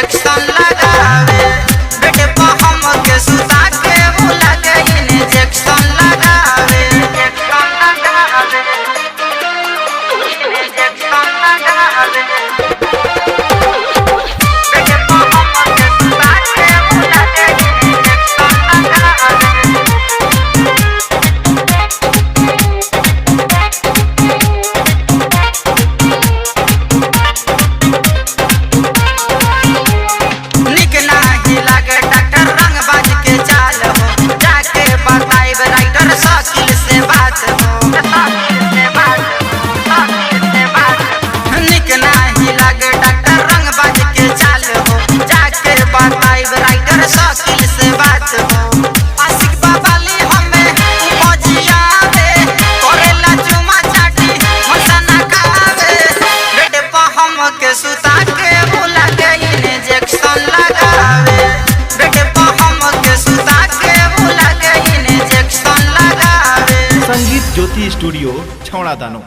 Injection लगावे बेटे पर हम के सुता के बुला के इंजेक्शन लगावे इंजेक्शन लगावे इंजेक्शन लगावे बेटे पर हम के सुता के बुला के इंजेक्शन लगावे के सुता के बुला के इंजेक्शन लगावे बेटे पर हम के सुता के बुला के इंजेक्शन लगावे। संगीत ज्योति स्टूडियो छौड़ा दानो।